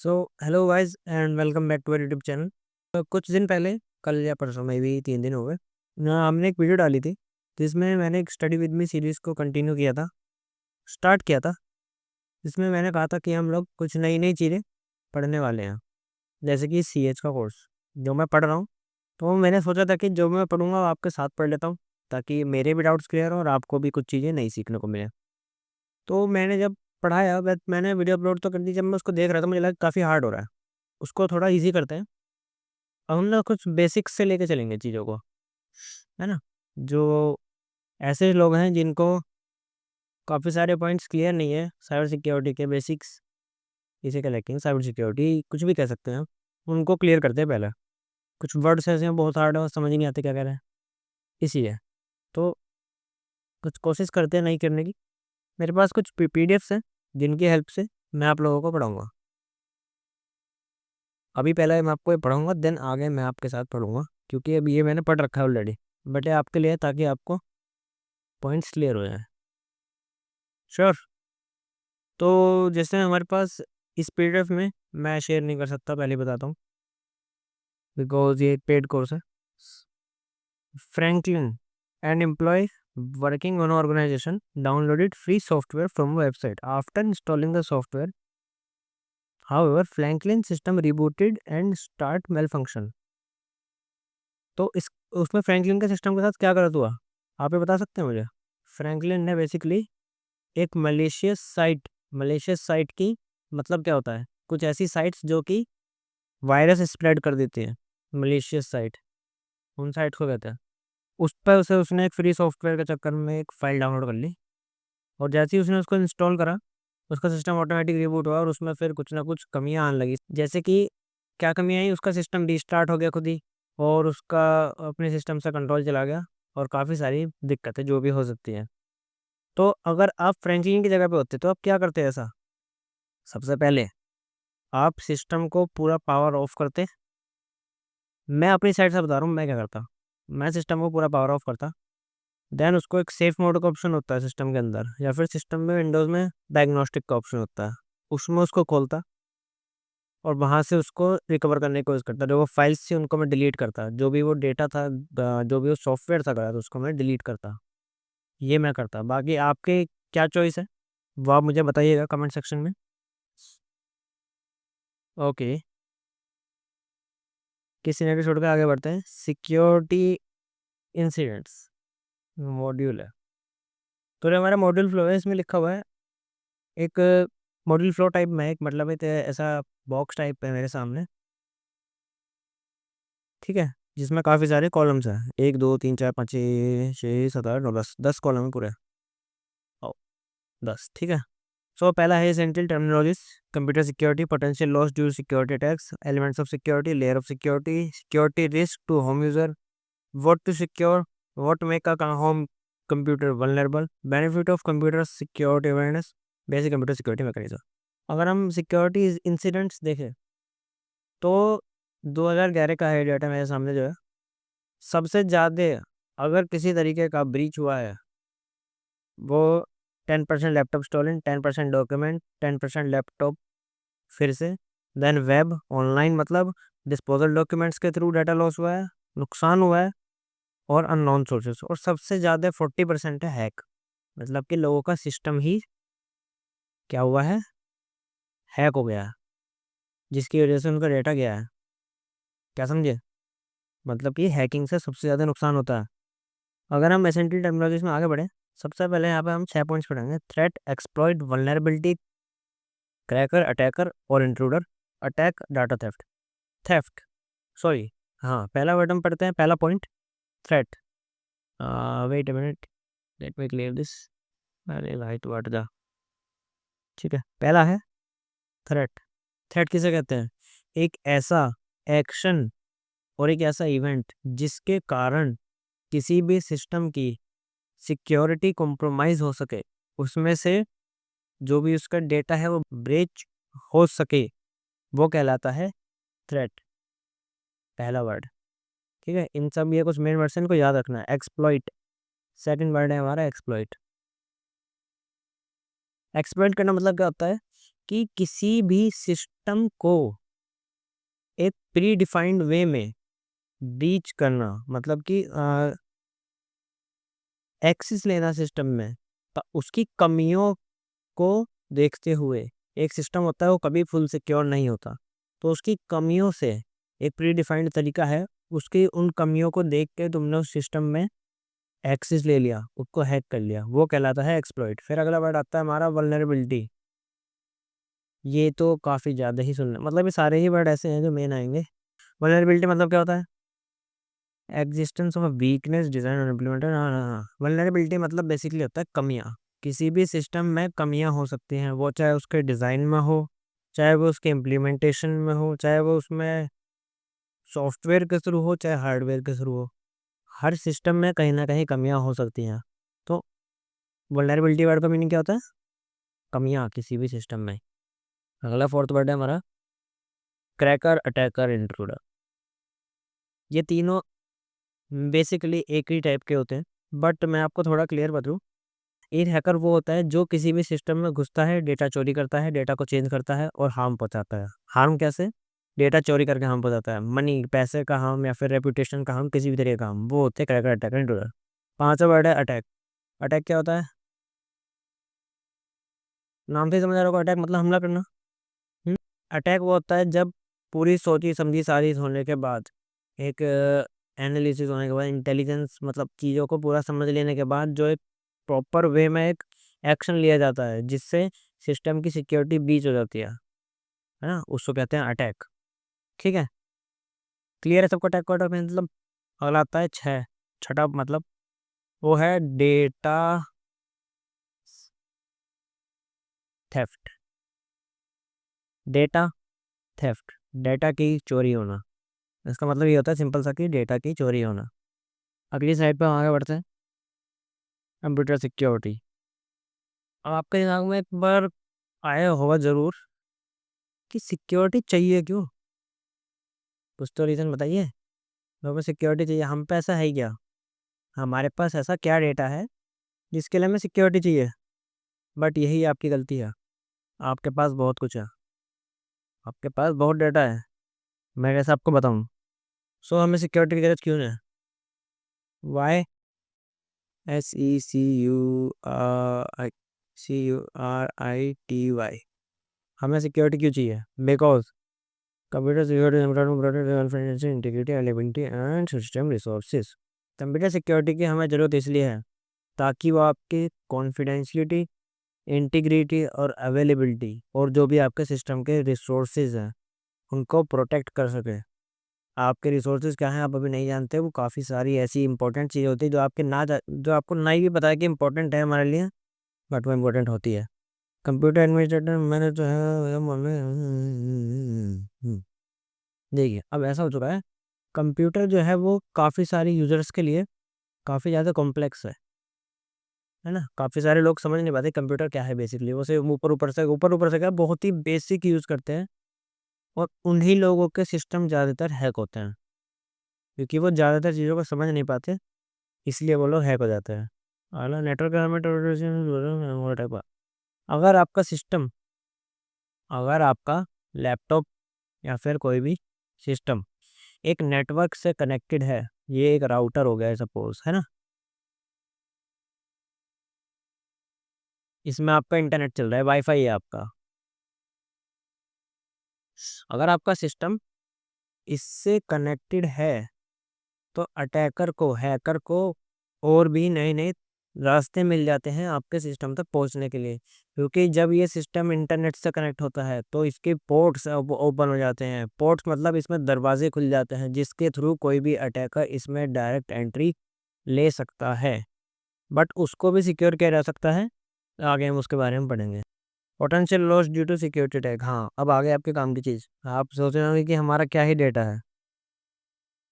So hello guys and welcome back to our YouTube channel. कुछ दिन पहले, कल या परसों में भी 3 दिन हो गए ना, हमने एक वीडियो डाली थी जिसमें मैंने एक स्टडी विद मी सीरीज़ को कंटिन्यू किया था, स्टार्ट किया था। जिसमें मैंने कहा था कि हम लोग कुछ नई नई चीज़ें पढ़ने वाले हैं, जैसे कि CH का कोर्स जो मैं पढ़ रहा हूँ। तो मैंने सोचा था कि जो मैं पढ़ूंगा वो आपके साथ पढ़ लेता हूँ, ताकि मेरे भी डाउट्स क्लियर हो और आपको भी कुछ चीज़ें नई सीखने को मिले। तो मैंने जब पढ़ाया, बट मैंने वीडियो अपलोड तो कर दी। जब मैं उसको देख रहा था मुझे लगा काफ़ी हार्ड हो रहा है, उसको थोड़ा ईज़ी करते हैं। अब हम लोग कुछ बेसिक्स से लेके चलेंगे चीज़ों को, है ना? जो ऐसे लोग हैं जिनको काफ़ी सारे पॉइंट्स क्लियर नहीं है साइबर सिक्योरिटी के बेसिक्स, इसे क्या कहते हैं, साइबर सिक्योरिटी कुछ भी कह सकते हैं, उनको क्लियर करते हैं पहले। कुछ वर्ड्स ऐसे हैं बहुत हार्ड है और समझ ही नहीं आते क्या कह रहे हैं, इसीलिए। तो कुछ कोशिश करते हैं नहीं करने की। मेरे पास कुछ PDFs हैं जिनकी हेल्प से मैं आप लोगों को पढ़ाऊँगा। अभी पहले मैं आपको ये पढ़ाऊँगा, देन आगे मैं आपके साथ पढ़ूँगा, क्योंकि अभी ये मैंने पढ़ रखा है ऑलरेडी। बट ये आपके लिए है ताकि आपको पॉइंट्स क्लियर हो जाएँ। श्योर? तो जैसे हमारे पास इस PDF में मैं शेयर नहीं कर सकता, पहले ही बताता हूँ, बिकॉज़ ये एक पेड कोर्स है। Franklin, an employ working on organization downloaded free software from a website. After installing the software, however, Franklin system rebooted and start malfunction. तो इस उसमें फ्रैंकलिन के सिस्टम के साथ क्या गलत हुआ, आप ये बता सकते हैं मुझे? फ्रैंकलिन ने बेसिकली एक मलेशियस साइट की, मतलब क्या होता है, कुछ ऐसी साइट्स जो कि वायरस स्प्रेड कर देती है, मलेशियस साइट, उन साइट को कहते हैं। उस पर उसे उसने एक फ्री सॉफ्टवेयर के चक्कर में एक फ़ाइल डाउनलोड कर ली, और जैसे ही उसने उसको इंस्टॉल करा, उसका सिस्टम ऑटोमेटिक रिबूट हुआ और उसमें फिर कुछ ना कुछ कमियां आने लगी। जैसे कि क्या कमियां आई, उसका सिस्टम रीस्टार्ट हो गया खुद ही, और उसका अपने सिस्टम से कंट्रोल चला गया, और काफ़ी सारी दिक्कतें जो भी हो सकती हैं। तो अगर आप फ्रैंकलिन की जगह पे होते तो आप क्या करते ऐसा? सबसे पहले आप सिस्टम को पूरा पावर ऑफ करते। मैं अपनी साइड से बता रहा हूँ मैं क्या करता। मैं सिस्टम को पूरा पावर ऑफ करता, देन उसको एक सेफ मोड का ऑप्शन होता है सिस्टम के अंदर, या फिर सिस्टम में विंडोज़ में डायग्नोस्टिक का ऑप्शन होता है, उसमें उसको खोलता और वहाँ से उसको रिकवर करने की कोशिश करता। जो वो फाइल्स थी उनको मैं डिलीट करता, जो भी वो डेटा था, जो भी वो सॉफ्टवेयर था गलत, उसको मैं डिलीट करता। ये मैं करता। बाकी आपके क्या चॉइस है वो आप मुझे बताइएगा कमेंट सेक्शन में। ओके, किसी ने भी छोड़ कर आगे बढ़ते हैं। सिक्योरिटी इंसिडेंट्स मॉड्यूल है, तो ये हमारा मॉड्यूल फ्लो है। इसमें लिखा हुआ है एक मॉड्यूल फ्लो टाइप में, एक मतलब एक ऐसा बॉक्स टाइप है मेरे सामने, ठीक है, जिसमें काफ़ी सारे कॉलम्स हैं, 1 2 3 4 5 6 7 8 9 10 कॉलम है पूरे। ओ, 10, ठीक है। सो पहला है essential terminologies, computer security, potential loss due security attacks, elements of security, layer of security, security risk to home user, what to secure, what make a home computer vulnerable, benefit of computer security awareness, basic computer security mechanism. अगर हम security incidents देखें तो 2011 का है data मेरे सामने जो है, सबसे ज़्यादा अगर किसी तरीके का ब्रीच हुआ है वो 10% लैपटॉप स्टोलन, 10% डॉक्यूमेंट, 10% लैपटॉप फिर से, देन वेब ऑनलाइन, मतलब डिस्पोजल डॉक्यूमेंट्स के थ्रू डाटा लॉस हुआ है, नुकसान हुआ है, और अननोन सोर्सेस, और सबसे ज़्यादा 40% है हैक, मतलब कि लोगों का सिस्टम ही क्या हुआ है, हैक हो गया है, जिसकी वजह से उनका डेटा गया है। क्या समझे? मतलब कि हैकिंग से सबसे ज़्यादा नुकसान होता है। अगर हम एसेंशियल टेक्नोलॉजीज में आगे बढ़े, सबसे पहले यहाँ पे हम 6 पॉइंट्स पढ़ेंगे। Threat, exploit, vulnerability, cracker, attacker और intruder, attack, data theft, theft sorry, हाँ, पहला वर्ड हम पढ़ते हैं, पहला point, threat. Wait a minute, let me clear this, अरे लाइट वाट जा, ठीक है। पहला है थ्रेट। थ्रेट किसे कहते हैं? एक ऐसा एक्शन और एक ऐसा इवेंट जिसके कारण किसी भी सिस्टम की सिक्योरिटी कॉम्प्रोमाइज हो सके, उसमें से जो भी उसका डेटा है वो ब्रेच हो सके, वो कहलाता है थ्रेट, पहला वर्ड, ठीक है। इन सब ये कुछ मेन वर्ड्स हैं, इनको याद रखना है। एक्सप्लॉइट, सेकंड वर्ड है हमारा एक्सप्लॉइट। एक्सप्लॉइट करना मतलब क्या होता है कि किसी भी सिस्टम को एक प्री डिफाइंड वे में ब्रीच करना, मतलब कि एक्सेस लेना सिस्टम में, उसकी कमियों को देखते हुए। एक सिस्टम होता है वो कभी फुल सिक्योर नहीं होता, तो उसकी कमियों से एक प्री डिफाइंड तरीका है, उसकी उन कमियों को देख के तुमने उस सिस्टम में एक्सेस ले लिया, उसको हैक कर लिया, वो कहलाता है एक्सप्लॉइट। फिर अगला वर्ड आता है हमारा वल्नरेबिलिटी। ये तो काफ़ी ज़्यादा ही सुनना, मतलब ये सारे ही वर्ड ऐसे हैं जो मेन आएंगे। वल्नरेबिलिटी मतलब क्या होता है? एग्जिस्टेंस ऑफ वीकनेस डिजाइन और इम्प्लीमेंटेड। हाँ हाँ हाँ, वल्नरेबिलिटी मतलब बेसिकली होता है कमियाँ। किसी भी सिस्टम में कमियाँ हो सकती हैं, वो चाहे उसके डिज़ाइन में हो, चाहे वो उसके इम्प्लीमेंटेशन में हो, चाहे वो उसमें सॉफ्टवेयर के थ्रू हो, चाहे हार्डवेयर के थ्रू हो। हर सिस्टम में कहीं ना कहीं कमियाँ हो सकती हैं। तो वल्नरेबिलिटी वर्ड का मीनिंग क्या होता है? कमियाँ किसी भी सिस्टम में। अगला फोर्थ वर्ड है हमारा क्रैकर, अटैकर, इंट्रूडर। ये तीनों बेसिकली एक ही टाइप के होते हैं, बट मैं आपको थोड़ा क्लियर बताऊँ। एक हैकर वो होता है जो किसी भी सिस्टम में घुसता है, डेटा चोरी करता है, डेटा को चेंज करता है और हार्म पहुंचाता है। हार्म कैसे? डेटा चोरी करके हार्म पहुंचाता है, मनी पैसे का हार्म या फिर रेपुटेशन का हार्म, किसी भी तरीके का हार्म, वो होते हैं क्रैकर, अटैकर, इंट्रूडर। पांचवा वर्ड है अटैक। अटैक क्या होता है? नाम से ही समझ आ रहा होगा, अटैक मतलब हमला करना। अटैक वो होता है जब पूरी सोची समझी सारी होने के बाद, एक एनालिसिस होने के बाद, इंटेलिजेंस मतलब चीज़ों को पूरा समझ लेने के बाद, जो एक प्रॉपर वे में एक एक्शन लिया जाता है जिससे सिस्टम की सिक्योरिटी ब्रीच हो जाती है ना, उसको कहते हैं अटैक। ठीक है, क्लियर है सबको अटैक का मतलब? अगला आता है छठा मतलब, वो है data theft. Data theft, data की चोरी होना। इसका मतलब ये होता है सिंपल सा कि डेटा की चोरी होना। अगली साइड पे आगे बढ़ते हैं, कंप्यूटर सिक्योरिटी। अब आपके दिमाग में एक बार आया होगा ज़रूर कि सिक्योरिटी चाहिए क्यों? कुछ तो रीज़न बताइए। हमें सिक्योरिटी चाहिए, हम पे ऐसा है ही क्या? हमारे पास ऐसा क्या डेटा है जिसके लिए हमें सिक्योरिटी चाहिए? बट यही आपकी गलती है। आपके पास बहुत कुछ है, आपके पास बहुत डेटा है, मैं कैसे आपको बताऊँ? सो हमें सिक्योरिटी की जरूरत क्यों है? वाई? SECURITY। हमें सिक्योरिटी क्यों चाहिए? Because computer security integrity, availability and system resources. Computer security की हमें ज़रूरत इसलिए है ताकि वो आपकी कॉन्फिडेंशियलिटी, इंटीग्रिटी और अवेलेबिलिटी और जो भी आपके सिस्टम के रिसोर्सेज हैं उनको प्रोटेक्ट कर सके। आपके रिसोर्सेज क्या हैं आप अभी नहीं जानते, वो काफ़ी सारी ऐसी इंपॉर्टेंट चीज़ होती है जो आपके ना जो आपको नहीं भी पता है कि इंपॉर्टेंट है हमारे लिए, बट वो इम्पोर्टेंट होती है। कंप्यूटर एडमिनिस्ट्रेटर मैंने जो है देखिए अब ऐसा हो चुका है, कंप्यूटर जो है वो काफ़ी सारी यूजर्स के लिए काफ़ी ज़्यादा कॉम्प्लेक्स है ना। काफ़ी सारे लोग समझ नहीं पाते कंप्यूटर क्या है बेसिकली, वो सिर्फ ऊपर ऊपर से क्या बहुत ही बेसिक यूज़ करते हैं, और उन्हीं लोगों के सिस्टम ज़्यादातर हैक होते हैं क्योंकि वो ज़्यादातर चीज़ों को समझ नहीं पाते, इसलिए वो लोग हैक हो जाते हैं। अगला नेटवर्क टाइप। अगर आपका सिस्टम, अगर आपका लैपटॉप या फिर कोई भी सिस्टम एक नेटवर्क से कनेक्टेड है, ये एक राउटर हो गया है सपोज, है ना, इसमें आपका इंटरनेट चल रहा है, वाईफाई है आपका। अगर आपका सिस्टम इससे कनेक्टेड है तो अटैकर को, हैकर को और भी नए नए रास्ते मिल जाते हैं आपके सिस्टम तक पहुंचने के लिए, क्योंकि जब ये सिस्टम इंटरनेट से कनेक्ट होता है तो इसके पोर्ट्स ओपन हो जाते हैं। पोर्ट्स मतलब इसमें दरवाजे खुल जाते हैं जिसके थ्रू कोई भी अटैकर इसमें डायरेक्ट एंट्री ले सकता है, बट उसको भी सिक्योर किया जा सकता है। आगे हम उसके बारे में पढ़ेंगे। Potential loss due to security attack. हाँ, अब आगे आपके काम की चीज़, आप सोच रहे होंगे कि हमारा क्या ही डेटा है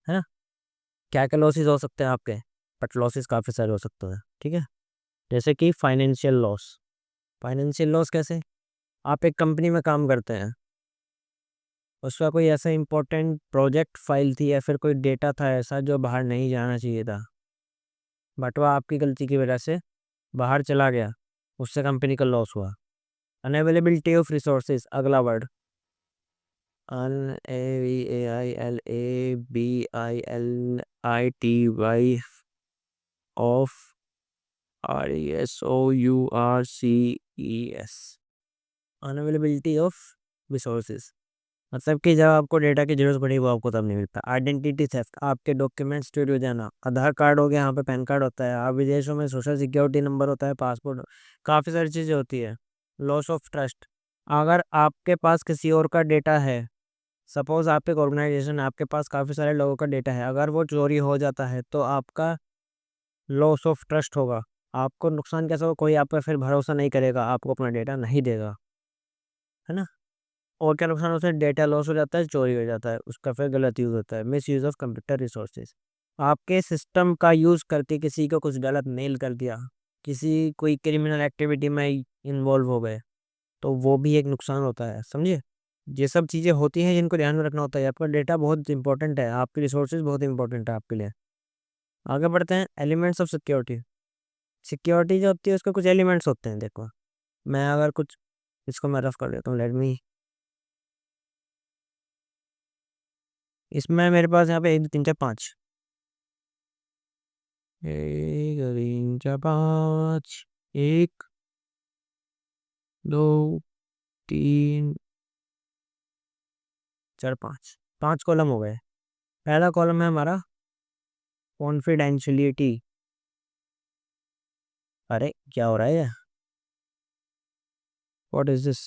ना, क्या क्या लॉसेस हो सकते हैं आपके, बट लॉसेस काफ़ी सारे हो सकते हैं। ठीक है, जैसे कि फाइनेंशियल लॉस। फाइनेंशियल लॉस कैसे? आप एक कंपनी में काम करते हैं, उसका कोई ऐसा इंपॉर्टेंट प्रोजेक्ट फाइल थी या फिर कोई डेटा था ऐसा जो बाहर नहीं जाना चाहिए था, बट वह आपकी गलती की वजह से बाहर चला गया, उससे कंपनी का लॉस हुआ। अनअवेलेबिलिटी ऑफ रिसोर्सेज, अगला word अनएवेलेबिलिटी of RESOURCES, unavailability of resources मतलब कि जब आपको डेटा की जरूरत पड़ी वो आपको तब नहीं मिलता। आइडेंटिटी थेफ्ट, आपके डॉक्यूमेंट्स चोरी हो जाना, आधार कार्ड हो गया, यहाँ पे पैन कार्ड होता है, आप विदेशों में सोशल सिक्योरिटी नंबर होता है, पासपोर्ट, काफ़ी सारी चीज़ें होती है। लॉस ऑफ ट्रस्ट, अगर आपके पास किसी और का डेटा है, सपोज आप एक ऑर्गेनाइजेशन है, आपके पास काफ़ी सारे लोगों का डेटा है, अगर वो चोरी हो जाता है तो आपका लॉस ऑफ ट्रस्ट होगा। आपको नुकसान कैसा होगा, कोई आप पर फिर भरोसा नहीं करेगा, आपको अपना डेटा नहीं देगा, है ना। और क्या नुकसान होता है, डेटा लॉस हो जाता है, चोरी हो जाता है, उसका फिर गलत यूज़ होता है, miss use of computer resources. आपके सिस्टम का यूज़ करके किसी को कुछ गलत मेल कर दिया, किसी कोई क्रिमिनल एक्टिविटी में इन्वॉल्व हो गए, तो वो भी एक नुकसान होता है, समझिए। ये सब चीज़ें होती हैं जिनको ध्यान में रखना होता है। आपका डेटा बहुत इंपॉर्टेंट है, आपके रिसोर्सेज बहुत इंपॉर्टेंट है आपके लिए। आगे बढ़ते हैं, एलिमेंट्स ऑफ सिक्योरिटी। सिक्योरिटी जो होती है उसके कुछ एलिमेंट्स होते हैं, देखो मैं अगर कुछ इसको मैं रफ कर देता हूँ, लेट मी, इसमें मेरे पास यहाँ पे 1 2 3 4 5, 1 3 4 5, 1 2 3 4 5, 5 कॉलम हो गए। पहला कॉलम है हमारा कॉन्फिडेंशियलिटी। अरे क्या हो रहा है, what is this,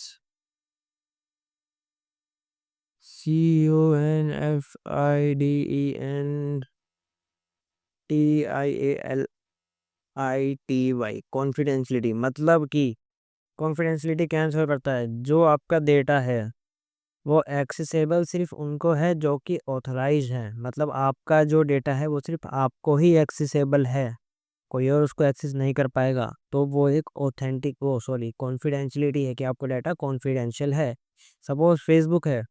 CONFIDENTIALITY, confidentiality मतलब कि कॉन्फिडेंशियलिटी कैंसिल करता है, जो आपका डेटा है वो एक्सेसिबल सिर्फ उनको है जो कि ऑथराइज है, मतलब आपका जो डेटा है वो सिर्फ आपको ही एक्सेसिबल है, कोई और उसको एक्सेस नहीं कर पाएगा, तो वो एक ऑथेंटिक वो सॉरी कॉन्फिडेंशियलिटी है कि आपका डेटा कॉन्फिडेंशियल है। सपोज फेसबुक है,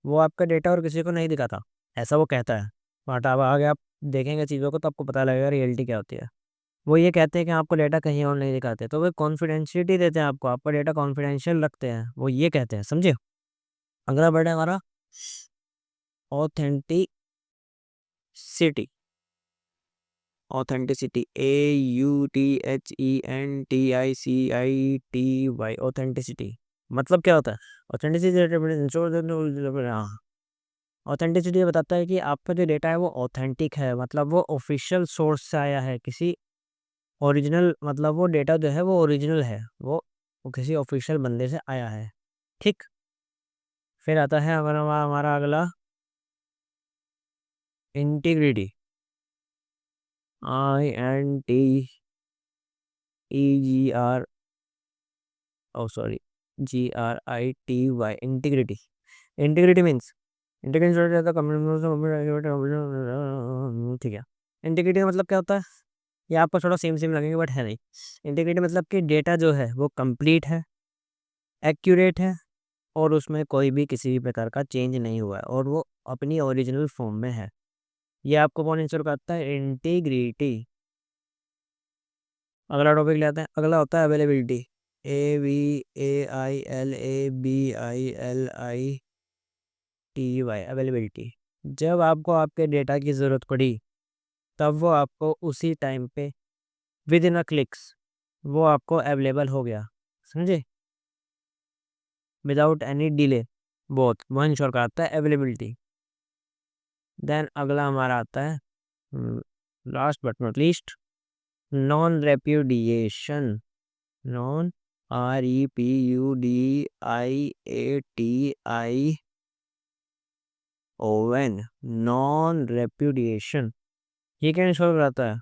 वो आपका डेटा और किसी को नहीं दिखाता, ऐसा वो कहता है, बट अब आगे आप देखेंगे चीज़ों को तो आपको पता लगेगा रियलिटी क्या होती है। वो ये कहते हैं कि आपको डेटा कहीं और नहीं दिखाते, तो वो कॉन्फिडेंशियलिटी देते हैं आपको, आपका डेटा कॉन्फिडेंशियल रखते हैं, वो ये कहते हैं, समझे। अगला वर्ड है हमारा ऑथेंटिसिटी। ऑथेंटिसिटी, AUTHENTICITY, ऑथेंटिसिटी मतलब क्या होता है। ऑथेंटिसिटी, हाँ, ऑथेंटिसिटी बताता है कि आपका जो डेटा है वो ऑथेंटिक है, मतलब वो ऑफिशियल सोर्स से आया है, किसी ओरिजिनल, मतलब वो डेटा जो है वो ओरिजिनल है, वो किसी ऑफिशियल बंदे से आया है, ठीक। फिर आता है हमारा हमारा अगला integrity, INTEGR, oh sorry GRITY, integrity. Integrity means integrity, ठीक है। इंटीग्रिटी का मतलब क्या होता है, ये आपको थोड़ा सेम सेम लगेंगे बट है नहीं। इंटीग्रिटी मतलब कि डेटा जो है वो कंप्लीट है, एक्यूरेट है, और उसमें कोई भी किसी भी प्रकार का चेंज नहीं हुआ है, और वो अपनी ओरिजिनल फॉर्म में है। ये आपको कौन इंश्योर करता है, इंटीग्रिटी। अगला टॉपिक लेते हैं, अगला होता है अवेलेबिलिटी, AVAILABILITY, अवेलेबिलिटी। जब आपको आपके डेटा की ज़रूरत पड़ी तब वो आपको उसी टाइम पे विद इन अ क्लिक्स वो आपको अवेलेबल हो गया, समझे, विदाउट एनी डिले, बहुत वो इंश्योर कराता है अवेलेबिलिटी। देन अगला हमारा आता है last but not least, non repudiation. Non, REPUDIATION, non repudiation, ये क्या इंश्योर कराता है,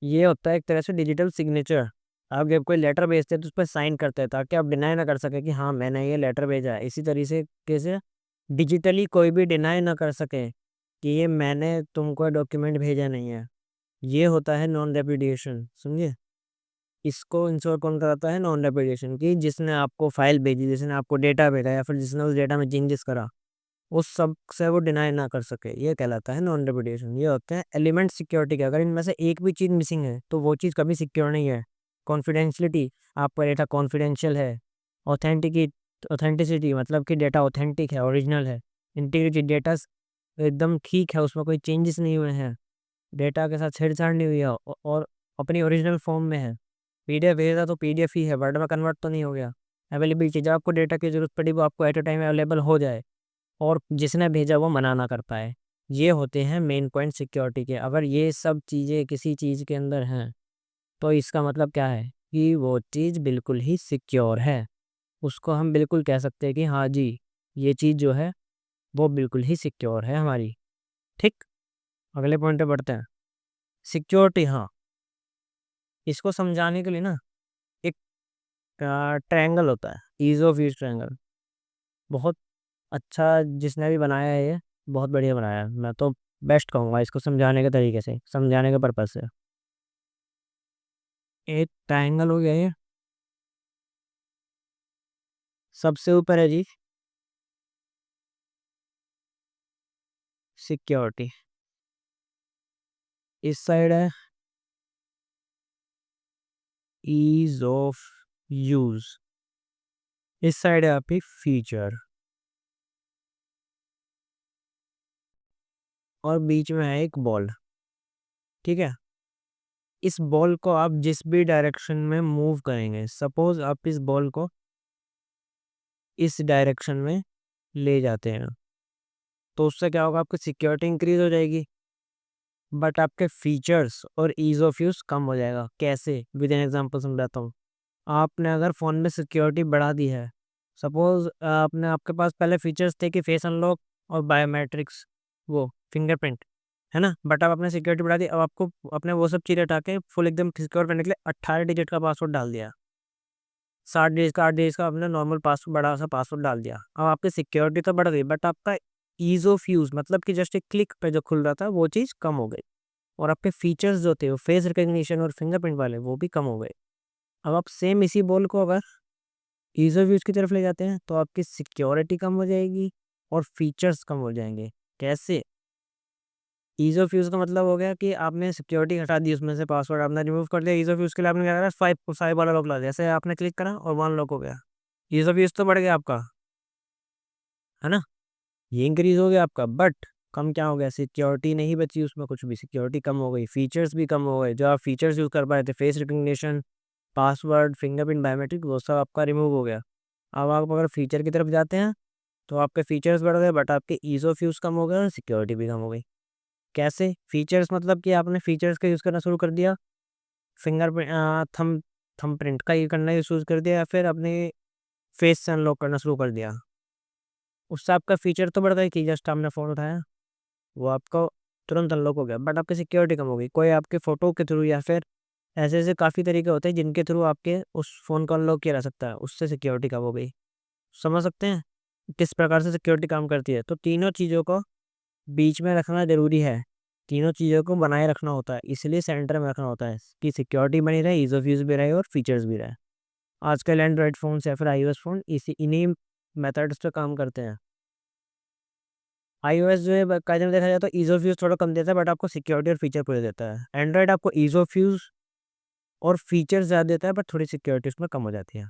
ये होता है एक तरह से डिजिटल सिग्नेचर। आप जब कोई लेटर भेजते हैं तो उस पर साइन करते हैं ताकि आप डिनाई ना कर सके कि हाँ मैंने ये लेटर भेजा है, इसी तरीके से डिजिटली कोई भी डिनाई ना कर सके कि ये मैंने तुमको डॉक्यूमेंट भेजा नहीं है। ये होता है नॉन रेप्यूडिएशन, समझे। इसको इंश्योर कौन कराता है, नॉन रेप्यूडिएशन, की जिसने आपको फाइल भेजी, जिसने आपको डेटा भेजा या फिर जिसने उस डेटा में चेंजेस करा, उस सब से वो डिनाई ना कर सके, ये कहलाता है नॉन रेप्यूडिएशन। ये होते हैं एलिमेंट सिक्योरिटी के, अगर इनमें से एक भी चीज़ मिसिंग है तो वो चीज़ कभी सिक्योर नहीं है। कॉन्फिडेंशियलिटी, आपका डेटा कॉन्फिडेंशियल है। ऑथेंटिसिटी मतलब कि डेटा ऑथेंटिक है, ओरिजिनल है। इंटीग्रिटी, डेटा एकदम ठीक है, उसमें कोई चेंजेस नहीं हुए हैं, डेटा के साथ छेड़छाड़ नहीं हुई है, और अपनी ओरिजिनल फॉर्म में है। पीडीएफ भेजा तो पीडीएफ ही है, वर्ड में कन्वर्ट तो नहीं हो गया। अवेलेबिलिटी, जब आपको डेटा की जरूरत पड़ी वो आपको एट अ टाइम अवेलेबल हो जाए, और जिसने भेजा वो मना ना कर पाए। ये होते हैं मेन पॉइंट सिक्योरिटी के। अगर ये सब चीज़ें किसी चीज़ के अंदर हैं तो इसका मतलब क्या है कि वो चीज़ बिल्कुल ही सिक्योर है। उसको हम बिल्कुल कह सकते हैं कि हाँ जी, ये चीज़ जो है वो बिल्कुल ही सिक्योर है हमारी। ठीक, अगले पॉइंट पे बढ़ते हैं। सिक्योरिटी, हाँ, इसको समझाने के लिए ना एक ट्रायंगल होता है, ईज ऑफ यूज ट्रायंगल। बहुत अच्छा, जिसने भी बनाया है ये बहुत बढ़िया बनाया है। मैं तो बेस्ट कहूँगा इसको समझाने के तरीके से, समझाने के पर्पज से। एक ट्रायंगल हो गया ये, सबसे ऊपर है जी सिक्योरिटी, इस साइड है ईज ऑफ यूज, इस साइड है आपकी फीचर, और बीच में है एक बॉल। ठीक है, इस बॉल को आप जिस भी डायरेक्शन में मूव करेंगे, सपोज आप इस बॉल को इस डायरेक्शन में ले जाते हैं, तो उससे क्या होगा, आपकी सिक्योरिटी इंक्रीज हो जाएगी, बट आपके फीचर्स और ईज ऑफ यूज कम हो जाएगा। कैसे, विद एन एग्जांपल समझाता हूँ। आपने अगर फ़ोन में सिक्योरिटी बढ़ा दी है, सपोज आपने, आपके पास पहले फीचर्स थे कि फेस अनलॉक और बायोमेट्रिक्स, वो फिंगरप्रिंट, है ना, बट अब आपने सिक्योरिटी बढ़ा दी। अब आपको अपने वो सब चीज़ें हटा के फुल एकदम सिक्योर करने के लिए 18 डिजिट का पासवर्ड डाल दिया, 60 डिजिट का, 8 डिजिट का आपने नॉर्मल पासवर्ड, बड़ा सा पासवर्ड डाल दिया। अब आपकी सिक्योरिटी तो बढ़ गई, बट आपका ईज ऑफ यूज़ मतलब कि जस्ट एक क्लिक पे जो खुल रहा था वो चीज़ कम हो गई, और आपके फीचर्स जो थे वो फेस रिकग्निशन और फिंगरप्रिंट वाले वो भी कम हो गए। अब आप सेम इसी बॉल को अगर ईज़ ऑफ यूज़ की तरफ ले जाते हैं तो आपकी सिक्योरिटी कम हो जाएगी और फीचर्स कम हो जाएंगे। कैसे, ईज़ ऑफ यूज़ का मतलब हो गया कि आपने सिक्योरिटी हटा दी, उसमें से पासवर्ड आपने रिमूव कर दिया। ईज़ ऑफ यूज़ के लिए आपने क्या करा, फाइव फाइव वाला लॉक ला दिया, जैसे आपने क्लिक करा और वन लॉक हो गया। ईज़ ऑफ यूज़ तो बढ़ गया आपका, है ना, ये इंक्रीज हो गया आपका, बट कम क्या हो गया, सिक्योरिटी नहीं बची उसमें, कुछ भी सिक्योरिटी कम हो गई, फीचर्स भी कम हो गए। जो आप फीचर्स यूज़ कर पाए थे, face recognition, password, fingerprint, biometric, वो सब आपका रिमूव हो गया। अब आप अगर फीचर की तरफ जाते हैं तो आपके फीचर्स बढ़ गए, बट आपके ईज़ ऑफ यूज़ कम हो गया और सिक्योरिटी भी कम हो गई। कैसे, फीचर्स मतलब कि आपने फीचर्स का यूज़ करना शुरू कर दिया, फिंगरप्रिंट, थंबप्रिंट का ये करना यूज़ कर दिया, या फिर अपने फेस से अनलॉक करना शुरू कर दिया। उससे आपका फीचर तो बढ़ गया कि जस्ट आपने फ़ोन उठाया, वो आपको तुरंत अनलॉक हो गया, बट आपकी सिक्योरिटी कम हो गई। कोई आपके फ़ोटो के थ्रू, या फिर ऐसे ऐसे काफ़ी तरीके होते हैं जिनके थ्रू आपके उस फ़ोन को अनलॉक किया जा सकता है, उससे सिक्योरिटी कम हो गई। समझ सकते हैं किस प्रकार से सिक्योरिटी काम करती है। तो तीनों चीज़ों को बीच में रखना ज़रूरी है, तीनों चीज़ों को बनाए रखना होता है, इसलिए सेंटर में रखना होता है कि सिक्योरिटी बनी रहे, ईज़ ऑफ यूज़ भी रहे और फीचर्स भी रहे। आजकल एंड्रॉयड फ़ोन्स या फिर आईओएस फ़ोन इन्हीं मेथड्स पे काम करते हैं। आईओएस जो है कायदे में देखा जाए तो ईज़ ऑफ यूज़ थोड़ा कम देता है, बट आपको सिक्योरिटी और फीचर पूरे देता है। एंड्रॉयड आपको ईज़ ऑफ यूज़ और फीचर्स ज़्यादा देता है, बट थोड़ी सिक्योरिटी उसमें कम हो जाती है।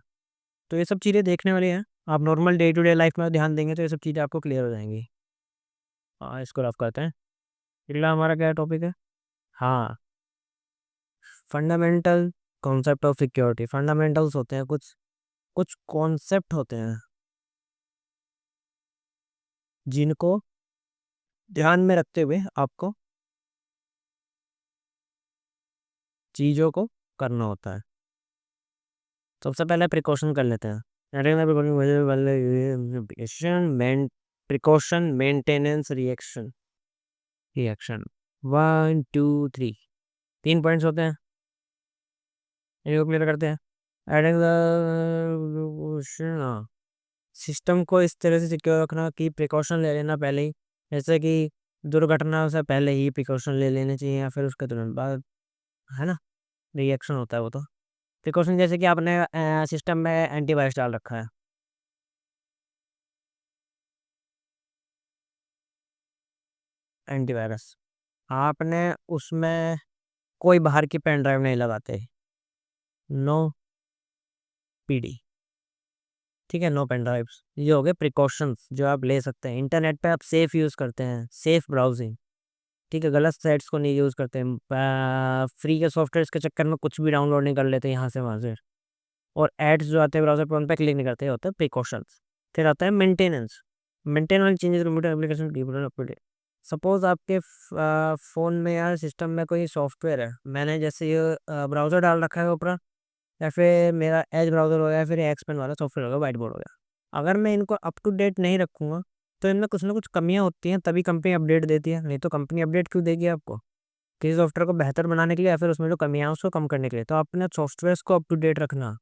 तो ये सब चीज़ें देखने वाली हैं। आप normal day to day life में ध्यान देंगे तो ये सब चीज़ें आपको क्लियर हो जाएंगी। हाँ, इसको रफ करते हैं। अगला हमारा क्या टॉपिक है? हाँ, fundamental concept of security. Fundamentals होते हैं, कुछ कुछ कॉन्सेप्ट होते हैं जिनको ध्यान में रखते हुए आपको चीज़ों को करना होता है। सबसे पहले प्रिकॉशन कर लेते हैं। Precaution, maintenance, reaction, reaction, 1 2 3, 3 points होते हैं, इनको क्लियर करते हैं। एडिंग द सिस्टम को इस तरह से सिक्योर रखना कि प्रिकॉशन ले लेना पहले ही, जैसे कि दुर्घटना से पहले ही प्रिकॉशन ले लेने चाहिए या फिर उसके तुरंत बाद, है ना, रिएक्शन होता है वो तो। प्रिकॉशन जैसे कि आपने सिस्टम में एंटीवायरस डाल रखा है, एंटीवायरस, आपने उसमें कोई बाहर की पेन ड्राइव नहीं लगाते, नो पीडी, ठीक है, नो पेन ड्राइव्स। ये हो गए प्रिकॉशंस जो आप ले सकते हैं। इंटरनेट पे आप सेफ यूज़ करते हैं, सेफ ब्राउजिंग, ठीक है, गलत साइट्स को नहीं यूज़ करते हैं, फ्री के सॉफ्टवेयर के चक्कर में कुछ भी डाउनलोड नहीं कर लेते यहाँ से वहाँ से, और एड्स जो आते हैं ब्राउजर पर उन पर क्लिक नहीं करते, होता है प्रिकॉशंस। फिर आता है maintenance. Maintain changes computer application update. Suppose आपके फ़ोन में या सिस्टम में कोई सॉफ्टवेयर है, मैंने जैसे ये ब्राउज़र डाल रखा है ऊपर, या फिर मेरा एज ब्राउज़र हो गया, या फिर एक्सपेन वाला सॉफ्टवेयर हो गया, वाइट बोर्ड हो गया, अगर मैं इनको अप टू डेट नहीं रखूँगा तो इनमें कुछ ना कुछ कमियाँ होती हैं, तभी कंपनी अपडेट देती है, नहीं तो कंपनी अपडेट क्यों देगी आपको? किसी सॉफ्टवेयर को बेहतर बनाने के लिए या फिर उसमें जो कमियाँ हैं उसको कम करने के लिए। तो अपने सॉफ्टवेयर्स को अप टू डेट रखना,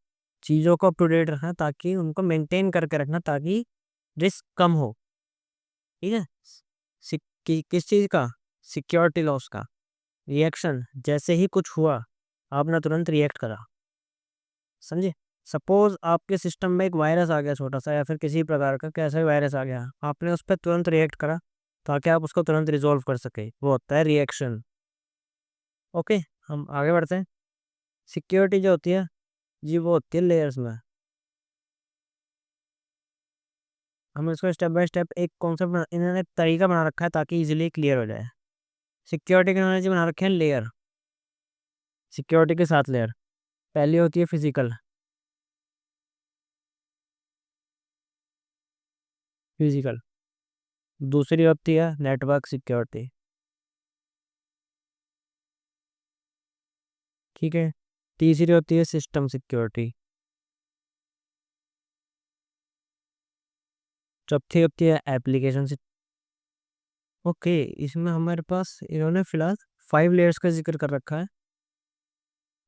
चीज़ों को अप टू डेट रखना, ताकि उनको मेंटेन करके रखना, ताकि रिस्क कम हो, ठीक है। किस चीज़ का? सिक्योरिटी लॉस का। रिएक्शन, जैसे ही कुछ हुआ आपने तुरंत रिएक्ट करा, समझे। सपोज आपके सिस्टम में एक वायरस आ गया छोटा सा, या फिर किसी प्रकार का कैसा भी वायरस आ गया, आपने उस पर तुरंत रिएक्ट करा ताकि आप उसको तुरंत रिजोल्व कर सके, वो होता है रिएक्शन। ओके, हम आगे बढ़ते हैं। सिक्योरिटी जो होती है जी, वो होती है लेयर्स में। हम इसको स्टेप बाय स्टेप एक कॉन्सेप्ट इन्होंने एक तरीका बना रखा है ताकि इजीली क्लियर हो जाए। सिक्योरिटी के इन्होंने जी बना रखे हैं लेयर, सिक्योरिटी के साथ लेयर। पहली होती है फिजिकल, फिजिकल। दूसरी होती है नेटवर्क सिक्योरिटी, ठीक है। तीसरी होती है सिस्टम सिक्योरिटी। चौथी होती है एप्लीकेशन। ओके, इसमें हमारे पास इन्होंने फिलहाल 5 लेयर्स का जिक्र कर रखा है,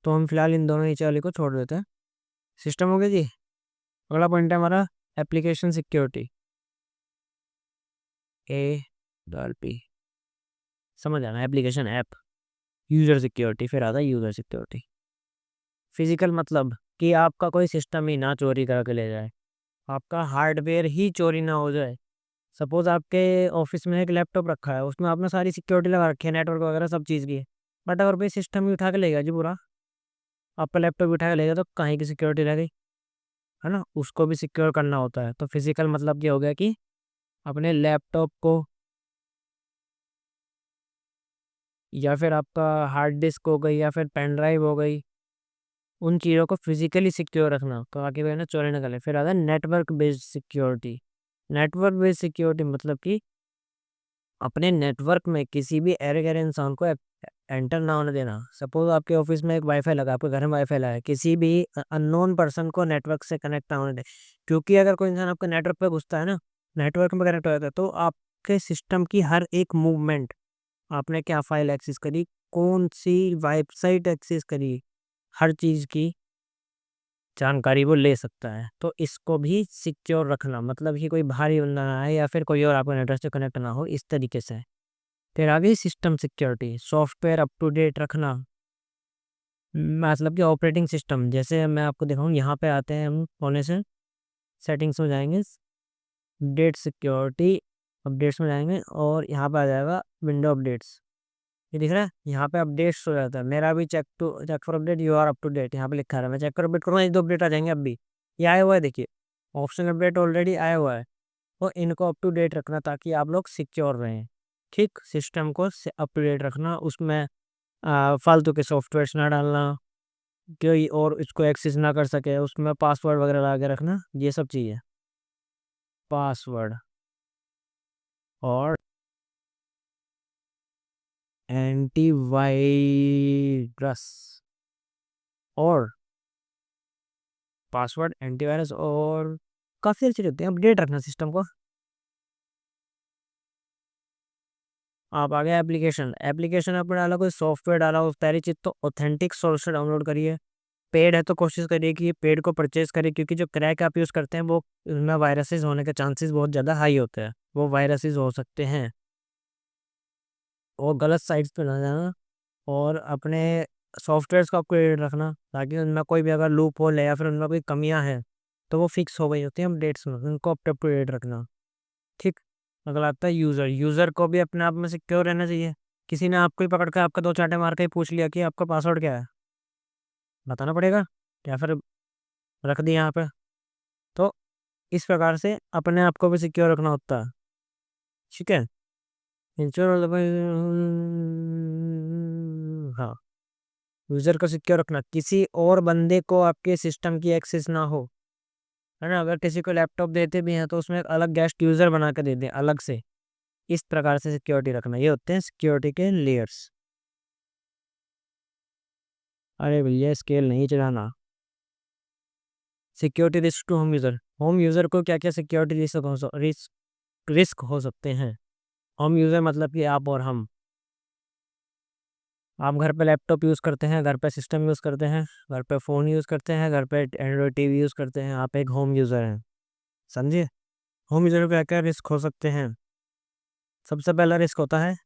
तो हम फिलहाल इन दोनों नीचे वाले को छोड़ देते हैं। सिस्टम हो गया जी। अगला पॉइंट है हमारा एप्लीकेशन सिक्योरिटी, ए डॉल पी, समझ आना, एप्लीकेशन ऐप। यूज़र सिक्योरिटी, फिर आता है यूज़र सिक्योरिटी। फिजिकल मतलब कि आपका कोई सिस्टम ही ना चोरी करके ले जाए, आपका हार्डवेयर ही चोरी ना हो जाए। सपोज आपके ऑफिस में एक लैपटॉप रखा है, उसमें आपने सारी सिक्योरिटी लगा रखी है, नेटवर्क वगैरह सब चीज़ की, बट अगर कोई सिस्टम ही उठा के ले गया जी पूरा, आपका लैपटॉप उठा के ले गया, तो कहीं की सिक्योरिटी रह गई, है ना। उसको भी सिक्योर करना होता है। तो फिजिकल मतलब ये हो गया कि अपने लैपटॉप को, या फिर आपका हार्ड डिस्क हो गई, या फिर पेन ड्राइव हो गई, उन चीज़ों को फिजिकली सिक्योर रखना ताकि वह ना चोरी ना करें। फिर आता है network based security. Network based security मतलब कि अपने नेटवर्क में किसी भी अरे गैर इंसान को एंटर ना होने देना। सपोज आपके ऑफिस में एक वाईफाई लगा, आपके घर में वाईफाई लगा है, किसी भी अननोन पर्सन को नेटवर्क से कनेक्ट ना होने दे। क्योंकि अगर कोई इंसान आपके नेटवर्क पे घुसता है ना, नेटवर्क में कनेक्ट हो जाता है, तो आपके सिस्टम की हर एक मूवमेंट, आपने क्या फाइल एक्सेस करी, कौन सी वेबसाइट एक्सेस करी, हर चीज़ की जानकारी वो ले सकता है। तो इसको भी सिक्योर रखना मतलब कि कोई बाहरी बंदा ना आए, या फिर कोई और आपके नेटवर्क से कनेक्ट ना हो, इस तरीके से। फिर आ गई system security, software up to date रखना। मतलब कि ऑपरेटिंग सिस्टम, जैसे मैं आपको दिखाऊँ, यहाँ पे आते हैं हम कोने से, सेटिंग्स में जाएंगे, डेट सिक्योरिटी, अपडेट्स में जाएंगे, और यहाँ पे आ जाएगा विंडो अपडेट्स। ये दिख रहा है, यहाँ पे अपडेट्स हो जाता है। मेरा भी check for update, you are up to date, यहाँ पे लिखा है। मैं चेक कर अपडेट करूँगा, 1-2 अपडेट आ जाएंगे। अब भी ये आया हुआ है, देखिए, ऑप्शन अपडेट ऑलरेडी आया हुआ है। तो इनको अप टू डेट रखना ताकि आप लोग सिक्योर रहें, ठीक। सिस्टम को अप टू डेट रखना, उसमें फालतू के सॉफ्टवेयर्स ना डालना, कोई और इसको एक्सेस ना कर सके, उसमें पासवर्ड वगैरह लगा के रखना, ये सब चीज़ें। पासवर्ड और एंटीवायरस, और पासवर्ड, एंटीवायरस, और काफ़ी अच्छी होती हैं। अपडेट रखना सिस्टम को। आप आ गए एप्लीकेशन। एप्लीकेशन आपने डाला, कोई सॉफ्टवेयर डाला, हो पहली चीज़ तो ऑथेंटिक सोर्स से डाउनलोड करिए। पेड है तो कोशिश करिए कि पेड को परचेज करिए, क्योंकि जो क्रैक आप यूज़ करते हैं वो, उनमें वायरसेस होने के चांसेस बहुत ज़्यादा हाई होते हैं, वो वायरसेस हो सकते हैं। और गलत साइट्स पे ना जाना, और अपने सॉफ्टवेयर्स को अपग्रेड रखना ताकि उनमें कोई भी अगर लूप होल है या फिर उनमें कोई कमियां हैं तो वो फिक्स हो गई होती हैं अपडेट्स में, उनको अप टू डेट रखना, ठीक। अगला आता है यूज़र। यूज़र को भी अपने आप में सिक्योर रहना चाहिए। किसी ने आपको ही पकड़ कर आपका 2 चांटे मार के ही पूछ लिया कि आपका पासवर्ड क्या है, बताना पड़ेगा। या फिर रख दी यहाँ पे। तो इस प्रकार से अपने आप को भी सिक्योर रखना होता है, ठीक है। इंश्योर, हाँ, यूज़र को सिक्योर रखना, किसी और बंदे को आपके सिस्टम की एक्सेस ना हो, है ना। अगर किसी को लैपटॉप देते भी हैं तो उसमें एक अलग गेस्ट यूज़र बना के दे दें अलग से। इस प्रकार से सिक्योरिटी रखना, ये होते हैं सिक्योरिटी के लेयर्स। अरे भैया स्केल नहीं चलाना। Security risk to home user को क्या क्या सिक्योरिटी रिस्क हो सकते हैं। होम यूज़र मतलब कि आप और हम। आप घर पे लैपटॉप यूज़ करते हैं, घर पे सिस्टम यूज़ करते हैं, घर पे फ़ोन यूज़ करते हैं, घर पे एंड्रॉयड टीवी यूज़ करते हैं, आप एक होम यूज़र हैं, समझिए। होम यूज़र को क्या क्या रिस्क हो सकते हैं। सबसे पहला रिस्क होता है,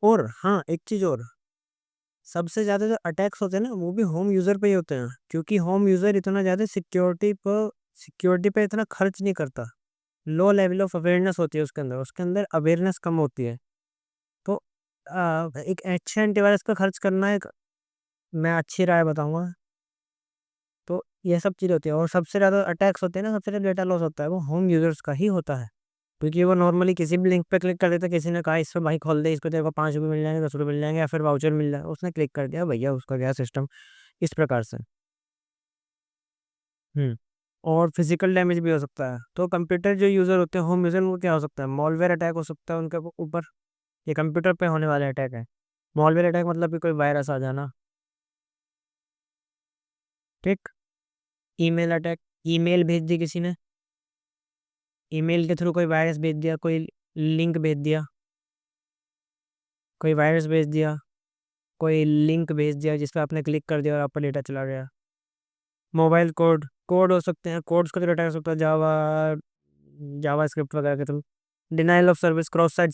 और हाँ एक चीज़ और, सबसे ज़्यादा जो अटैक्स होते हैं ना वो भी होम यूज़र पे ही होते हैं, क्योंकि होम यूज़र इतना ज़्यादा सिक्योरिटी पे इतना खर्च नहीं करता। लो लेवल ऑफ अवेयरनेस होती है उसके अंदर अवेयरनेस कम होती है। तो एक अच्छे एंटीवायरस पे खर्च करना एक, मैं अच्छी राय बताऊंगा। तो ये सब चीज़ होती है, और सबसे ज़्यादा अटैक्स होते हैं ना, सबसे ज़्यादा डेटा लॉस होता है वो होम यूज़र्स का ही होता है। क्योंकि वो नॉर्मली किसी भी लिंक पे क्लिक कर देता है, किसी ने कहा इस पर भाई खोल दे, इसको तेरे को 5 रुपये मिल जाएंगे, 10 रुपये मिल जाएंगे, या फिर वाउचर मिल जाएगा, उसने क्लिक कर दिया, भैया उसका गया सिस्टम। इस प्रकार से। हम्म और फिजिकल डैमेज भी हो सकता है। तो कंप्यूटर जो यूज़र होते हैं होम यूज़र, वो क्या हो सकता है, मॉलवेयर अटैक हो सकता है उनके ऊपर। ये कंप्यूटर पे होने वाले अटैक है। मॉलवेयर अटैक मतलब कि कोई वायरस आ जाना, ठीक। ईमेल अटैक, ईमेल भेज दी किसी ने, ईमेल के थ्रू कोई वायरस भेज दिया, कोई लिंक भेज दिया, कोई वायरस भेज दिया, कोई लिंक भेज दिया जिस पर आपने क्लिक कर दिया और आपका डेटा चला गया। मोबाइल कोड, कोड हो सकते हैं, कोड्स को अटैक हो सकता है, जावा जावा स्क्रिप्ट वगैरह के through. Denial of service, cross site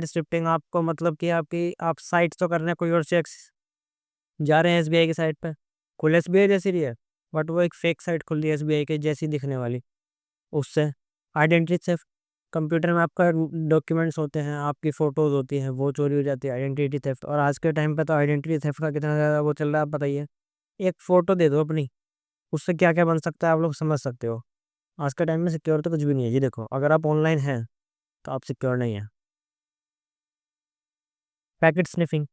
scripting आपको मतलब कि आपकी आप साइट तो कर रहे हैं कोई और चेक, जा रहे हैं एसबीआई की साइट पे, खुल एसबीआई जैसी रही है, बट वो एक फेक साइट खुल रही है एसबीआई के जैसी दिखने वाली, उससे आइडेंटिटी थेफ्ट। कंप्यूटर में आपका डॉक्यूमेंट्स होते हैं, आपकी फ़ोटोज़ होती हैं, वो चोरी हो जाती है, आइडेंटिटी थेफ्ट। और आज के टाइम पे तो आइडेंटिटी थेफ्ट का कितना ज़्यादा वो चल रहा है आप बताइए। एक फ़ोटो दे दो अपनी, उससे क्या क्या बन सकता है आप लोग समझ सकते हो। आज के टाइम में सिक्योर तो कुछ भी नहीं है जी। देखो अगर आप ऑनलाइन हैं तो आप सिक्योर नहीं है। पैकेट स्निफिंग,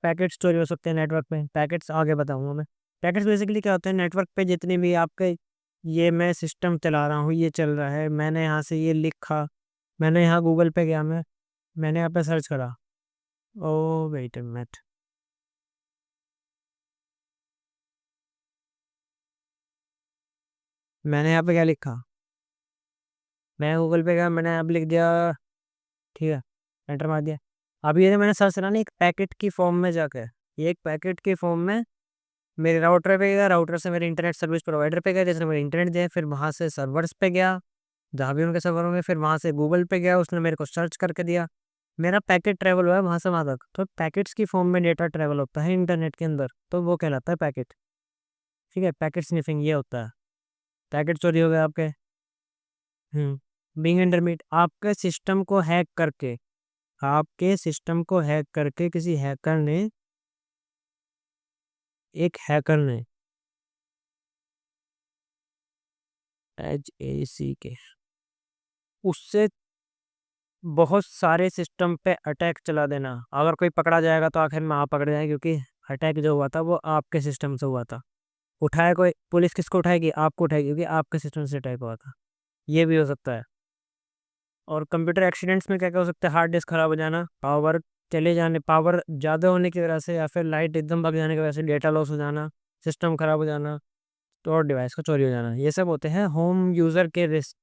पैकेट्स चोरी हो सकते हैं नेटवर्क पे। पैकेट्स आगे बताऊंगा मैं। पैकेट्स बेसिकली क्या होते हैं, नेटवर्क पे जितने भी आपके, ये मैं सिस्टम चला रहा हूँ, ये चल रहा है, मैंने यहाँ से ये लिखा, मैंने यहाँ गूगल पे गया, मैंने यहाँ पे सर्च करा, ओ वेट अ मिनट, मैंने यहाँ पे क्या लिखा, मैं गूगल पे गया, मैंने यहाँ पे लिख दिया, ठीक है, एंटर मार दिया। अब ये जो मैंने सर्च करा ना एक पैकेट की फॉर्म में जाकर, ये एक पैकेट के फॉर्म में मेरे राउटर पे गया, राउटर से मेरे इंटरनेट सर्विस प्रोवाइडर पे गया, जिसने मेरे इंटरनेट दिया, फिर वहाँ से सर्वर्स पे गया, जहाँ भी उनके सर्वर होंगे, फिर वहाँ से गूगल पे गया, उसने मेरे को सर्च करके दिया, मेरा पैकेट ट्रैवल हुआ है वहाँ से वहाँ तक। तो पैकेट्स की फॉर्म में डेटा ट्रैवल होता है इंटरनेट के अंदर, तो वो कहलाता है पैकेट, ठीक है। पैकेट स्निफिंग ये होता है। पैकेट चोरी हो गए आपके। बीइंग इंटरमीडिएट, आपके सिस्टम को हैक करके किसी हैकर ने, एक हैकर ने, HACK, उससे बहुत सारे सिस्टम पे अटैक चला देना। अगर कोई पकड़ा जाएगा तो आखिर में आप पकड़ जाएंगे, क्योंकि अटैक जो हुआ था वो आपके सिस्टम से हुआ था। उठाया कोई, पुलिस किसको उठाएगी, आपको उठाएगी, क्योंकि आपके सिस्टम से अटैक हुआ था। ये भी हो सकता है। और कंप्यूटर एक्सीडेंट्स में क्या क्या हो सकता है, हार्ड डिस्क खराब हो जाना, पावर चले जाने, पावर ज़्यादा होने की वजह से, या फिर लाइट एकदम भग जाने की वजह से डेटा लॉस हो जाना, सिस्टम खराब हो जाना, तो और डिवाइस का चोरी हो जाना, ये सब होते हैं होम यूज़र के रिस्क।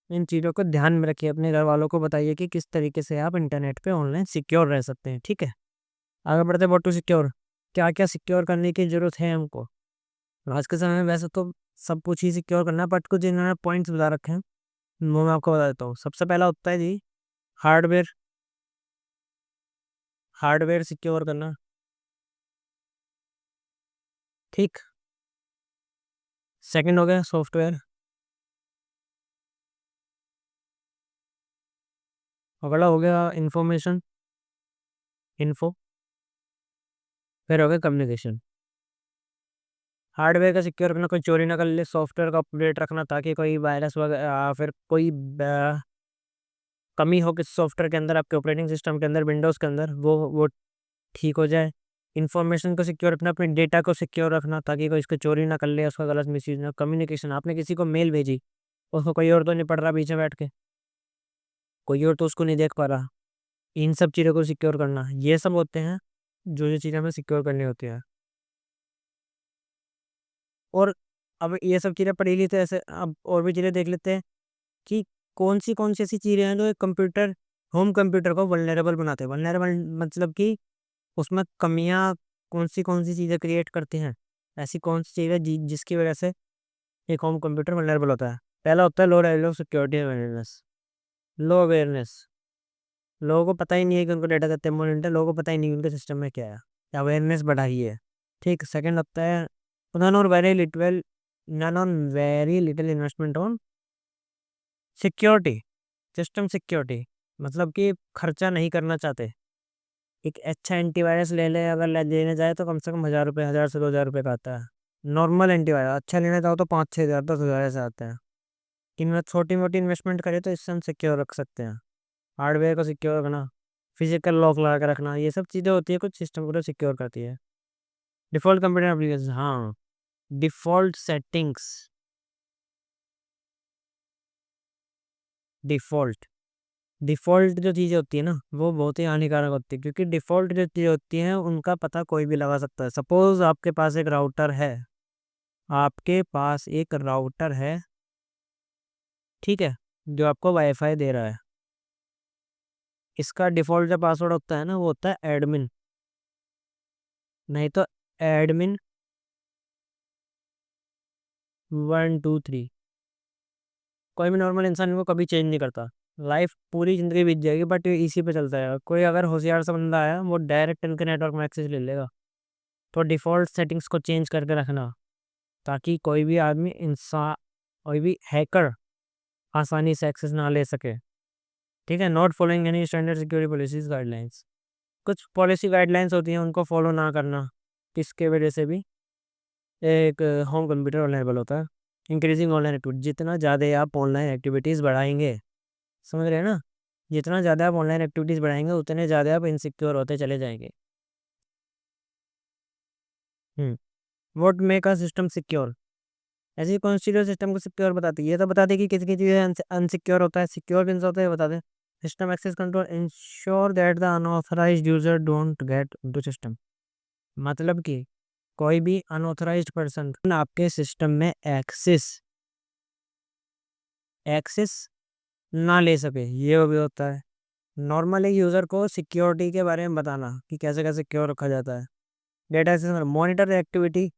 इन चीज़ों को ध्यान में रखिए, अपने घर वालों को बताइए कि किस तरीके से आप इंटरनेट पे ऑनलाइन सिक्योर रह सकते हैं, ठीक है। आगे बढ़ते हैं, व्हाट टू सिक्योर, क्या क्या सिक्योर करने की ज़रूरत है हमको। आज के समय में वैसे तो सब कुछ ही सिक्योर करना है, बट कुछ इन्होंने पॉइंट्स बता रखे हैं, वो मैं आपको बता देता हूँ। सबसे पहला होता है जी हार्डवेयर, हार्डवेयर सिक्योर करना, ठीक। सेकंड हो गया सॉफ्टवेयर, अगला हो गया इंफॉर्मेशन, इन्फो, फिर हो गया कम्युनिकेशन। हार्डवेयर का सिक्योर रखना, कोई चोरी ना कर ले। सॉफ्टवेयर का अपडेट रखना ताकि कोई वायरस वगैरह फिर कोई कमी हो किसी सॉफ्टवेयर के अंदर, आपके ऑपरेटिंग सिस्टम के अंदर, विंडोज़ के अंदर, वो ठीक हो जाए। इन्फॉर्मेशन को सिक्योर रखना, अपने डेटा को सिक्योर रखना ताकि कोई इसको चोरी ना कर ले, उसका गलत मिसयूज ना। कम्युनिकेशन, आपने किसी को मेल भेजी, उसको कोई और तो नहीं पढ़ रहा पीछे बैठ के, कोई और तो उसको नहीं देख पा रहा। इन सब चीज़ों को सिक्योर करना, ये सब होते हैं जो चीज़ें हमें सिक्योर करनी होती है। और अब ये सब चीज़ें पढ़ी ली तो ऐसे अब और भी चीज़ें देख लेते हैं कि कौन सी ऐसी चीज़ें हैं जो एक कंप्यूटर, होम कंप्यूटर को वल्नरेबल बनाते हैं। वल्नरेबल मतलब कि उसमें कमियां कौन सी चीज़ें क्रिएट करती हैं, ऐसी कौन सी चीज़ है जिसकी वजह से एक होम कंप्यूटर वल्नरेबल होता है। पहला होता है low level of security awareness. Low awareness, लोगों को पता ही नहीं है कि उनको डेटा कितने इंपॉर्टेंट है, लोगों को पता ही नहीं उनके सिस्टम में क्या है। अवेयरनेस बढ़ाई है। ठीक। सेकंड होता है none on very little investment on security, system security, मतलब कि खर्चा नहीं करना चाहते। एक अच्छा एंटीवायरस ले ले, अगर लेने जाए तो कम से कम 1,000 रुपये, 1,000 से 2,000 रुपये का आता है। नॉर्मल एंटीवायरस अच्छा लेना चाहो तो 5-6 हज़ार, 10,000 ऐसा आता है। इनमें छोटी मोटी इन्वेस्टमेंट करे तो इससे हम सिक्योर रख सकते हैं। हार्डवेयर को सिक्योर रखना, फिजिकल लॉक लगा के रखना, ये सब चीज़ें होती है कुछ सिस्टम को सिक्योर करती है। डिफ़ॉल्ट कंप्यूटर एप्लीकेशन, हाँ, डिफ़ॉल्ट सेटिंग्स, डिफ़ॉल्ट डिफ़ॉल्ट जो चीज़ें होती है ना वो बहुत ही हानिकारक होती है, क्योंकि डिफ़ॉल्ट जो चीज़ें होती हैं उनका पता कोई भी लगा सकता है। सपोज़ आपके पास एक राउटर है, आपके पास एक राउटर है, ठीक है, जो आपको वाईफाई दे रहा है। इसका डिफ़ॉल्ट जो पासवर्ड होता है ना वो होता है एडमिन, नहीं तो एडमिन 123। कोई भी नॉर्मल इंसान इनको कभी चेंज नहीं करता। लाइफ पूरी ज़िंदगी बीत जाएगी बट ये इसी पे चलता है। कोई अगर होशियार सा बंदा आया वो डायरेक्ट इनके नेटवर्क में एक्सेस ले लेगा। तो डिफ़ॉल्ट सेटिंग्स को चेंज करके रखना ताकि कोई भी आदमी, इंसान, कोई भी हैकर आसानी से एक्सेस ना ले सके। ठीक है। Not following any standard security policies guidelines, कुछ पॉलिसी गाइडलाइंस होती हैं उनको फॉलो ना करना, किसके वजह से भी एक होम कंप्यूटर अवेलेबल होता है। इंक्रीजिंग ऑनलाइन एक्टिविटी, जितना ज़्यादा आप ऑनलाइन एक्टिविटीज़ बढ़ाएंगे, समझ रहे हैं ना, जितना ज़्यादा आप ऑनलाइन एक्टिविटीज़ बढ़ाएंगे उतने ज़्यादा आप इनसिक्योर होते चले जाएंगे। What make a system secure, ऐसी कौन सी चीज़ सिस्टम को सिक्योर बताती है? ये तो बता दे कि किसी की चीज़ अनसिक्योर होता है, सिक्योर किन से होता है बता दे। System access control ensure that the unauthorized user don't get into system, मतलब कि कोई भी अनऑथराइज्ड पर्सन आपके सिस्टम में एक्सेस एक्सेस ना ले सके, ये भी होता है। नॉर्मल एक यूज़र को सिक्योरिटी के बारे में बताना कि कैसे कैसे सिक्योर रखा जाता है। Data access, monitor activity,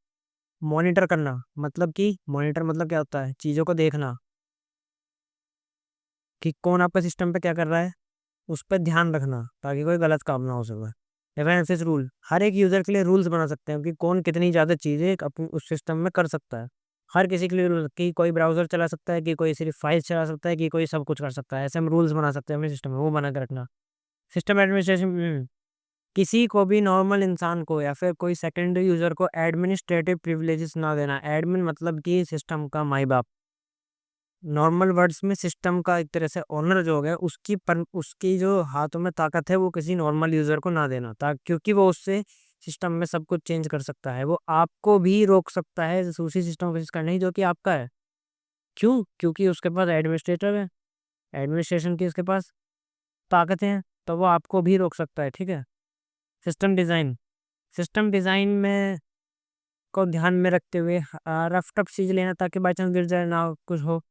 monitor करना, मतलब कि मॉनिटर मतलब क्या होता है, चीज़ों को देखना कि कौन आपके सिस्टम पे क्या कर रहा है, उस पर ध्यान रखना ताकि कोई गलत काम ना हो सके। रेफरेंसेस रूल, हर एक यूज़र के लिए रूल्स बना सकते हैं कि कौन कितनी ज़्यादा चीज़ें अपने उस सिस्टम में कर सकता है। हर किसी के लिए रूल, कि कोई ब्राउज़र चला सकता है, कि कोई सिर्फ फाइल्स चला सकता है, कि कोई सब कुछ कर सकता है। ऐसे हम रूल्स बना सकते हैं अपने सिस्टम में, वो बना के रखना। सिस्टम एडमिनिस्ट्रेशन, किसी को भी नॉर्मल इंसान को या फिर कोई सेकेंडरी यूज़र को एडमिनिस्ट्रेटिव प्रिविलेजेस ना देना। एडमिन मतलब कि सिस्टम का माई बाप। नॉर्मल वर्ड्स में सिस्टम का एक तरह से ओनर जो हो गया, उसकी जो हाथों में ताकत है वो किसी नॉर्मल यूज़र को ना देना, क्योंकि वो उससे सिस्टम में सब कुछ चेंज कर सकता है। वो आपको भी रोक सकता है उसी सिस्टम को यूज़ करने ही जो कि आपका है। क्यों? क्योंकि उसके पास एडमिनिस्ट्रेटर है, एडमिनिस्ट्रेशन की उसके पास ताकतें हैं, तो वो आपको भी रोक सकता है। ठीक है। सिस्टम डिज़ाइन, सिस्टम डिज़ाइन में को ध्यान में रखते हुए रफ टफ चीज़ लेना ताकि बाई चांस गिर जाए ना कुछ हो।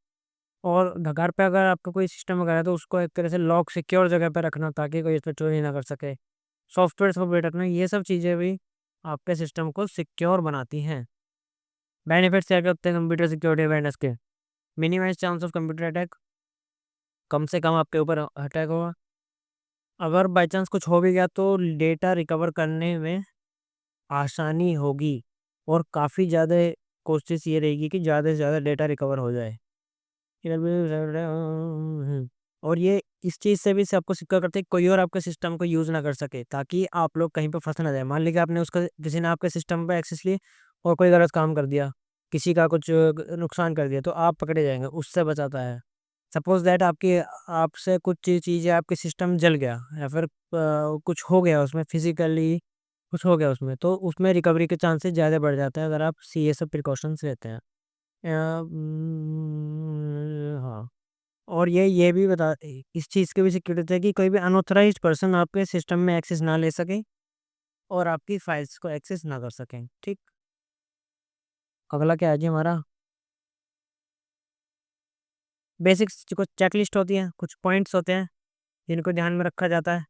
और घर पे अगर आपका कोई सिस्टम वगैरह है तो उसको एक तरह से लॉक सिक्योर जगह पे रखना ताकि कोई इस पर चोरी ना कर सके। सॉफ्टवेयर को अपडेट रखना, ये सब चीज़ें भी आपके सिस्टम को सिक्योर बनाती हैं। बेनिफिट्स क्या क्या होते हैं कंप्यूटर सिक्योरिटी अवेयरनेस के? Minimize chance of computer attack, कम से कम आपके ऊपर अटैक होगा। अगर बाई चांस कुछ हो भी गया तो डेटा रिकवर करने में आसानी होगी, और काफ़ी ज़्यादा कोशिश ये रहेगी कि ज़्यादा से ज़्यादा डेटा रिकवर हो जाए। और ये इस चीज़ से भी से आपको सिक्योर करते हैं कोई और आपके सिस्टम को यूज़ ना कर सके, ताकि आप लोग कहीं पे फंस ना जाए। मान लीजिए आपने उसका, किसी ने आपके सिस्टम पे एक्सेस लिए, और कोई गलत काम कर दिया, किसी का कुछ नुकसान कर दिया, तो आप पकड़े जाएंगे, उससे बचाता है। सपोज दैट आपकी आपसे कुछ चीज़ें, आपके सिस्टम जल गया या फिर कुछ हो गया उसमें, फिजिकली कुछ हो गया उसमें, तो उसमें रिकवरी के चांसेस ज़्यादा बढ़ जाते हैं अगर आप सी ये सब प्रिकॉशंस लेते हैं। हाँ। और ये भी बता, इस चीज़ की भी सिक्योरिटी है कि कोई भी अनऑथराइज्ड पर्सन आपके सिस्टम में एक्सेस ना ले सके और आपकी फाइल्स को एक्सेस ना कर सकें, ठीक। अगला क्या है जी हमारा, बेसिक्स कुछ चेकलिस्ट होती है, कुछ पॉइंट्स होते हैं जिनको ध्यान में रखा जाता है।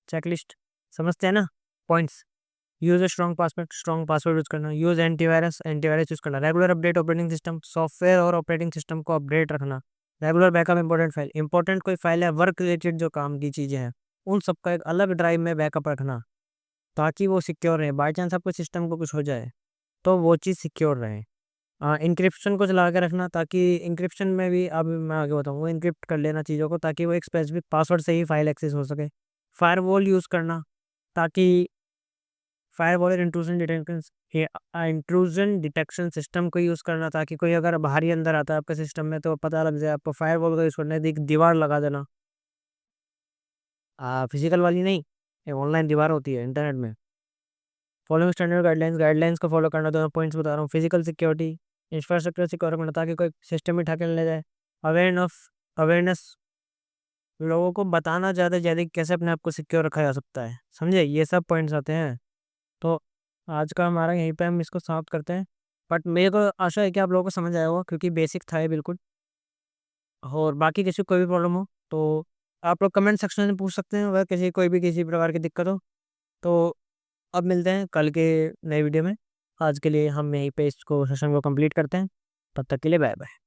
चेकलिस्ट समझते हैं ना, points. Use strong password use करना, यूज एंटीवायरस एंटीवायरस यूज करना, regular update operating system, software और ऑपरेटिंग सिस्टम को अपडेट रखना, रेगुलर बैकअप इंपॉर्टेंट कोई फाइल है, वर्क रिलेटेड जो काम की चीज़ें हैं, उन सबका एक अलग ड्राइव में बैकअप रखना ताकि वो सिक्योर रहे, बाई चांस आपको सिस्टम को कुछ हो जाए तो वो चीज़ सिक्योर रहे। इंक्रिप्शन को चला के रखना, ताकि इंक्रिप्शन में भी अब मैं आगे बताऊंगा, इंक्रिप्ट कर लेना चीज़ों को ताकि वो एक स्पेसिफिक पासवर्ड से ही फाइल एक्सेस हो सके। फायरवॉल यूज़ करना, ताकि फायरवॉल और इंट्रूजन डिटेक्शन सिस्टम को यूज़ करना ताकि कोई अगर बाहरी अंदर आता है आपके सिस्टम में तो पता लग जाए आपको। फायरवॉल का यूज़ करना है, एक दीवार लगा देना, फिजिकल वाली नहीं, ऑनलाइन दीवार होती है इंटरनेट में। फॉलोइंग स्टैंडर्ड गाइडलाइंस को फॉलो करना, दोनों पॉइंट्स बता रहा हूँ। फिजिकल सिक्योरिटी, इंफ्रास्ट्रक्चर सिक्योर करना ताकि कोई सिस्टम ही ठाके ले जाए। अवेयरनेस, लोगों को बताना ज़्यादा ज़्यादा कि कैसे अपने आप को सिक्योर रखा जा सकता है, समझे, ये सब पॉइंट्स आते हैं। तो आज का हमारा यहीं पे हम इसको समाप्त करते हैं। बट मेरे को आशा है कि आप लोगों को समझ आया होगा क्योंकि बेसिक था ये बिल्कुल। और बाकी किसी को कोई भी प्रॉब्लम हो तो आप लोग कमेंट सेक्शन में पूछ सकते हैं, अगर किसी कोई भी किसी प्रकार की दिक्कत हो तो। अब मिलते हैं कल के नए वीडियो में। आज के लिए हम यहीं पे इसको सेशन को कंप्लीट करते हैं। तब तक के लिए बाय बाय।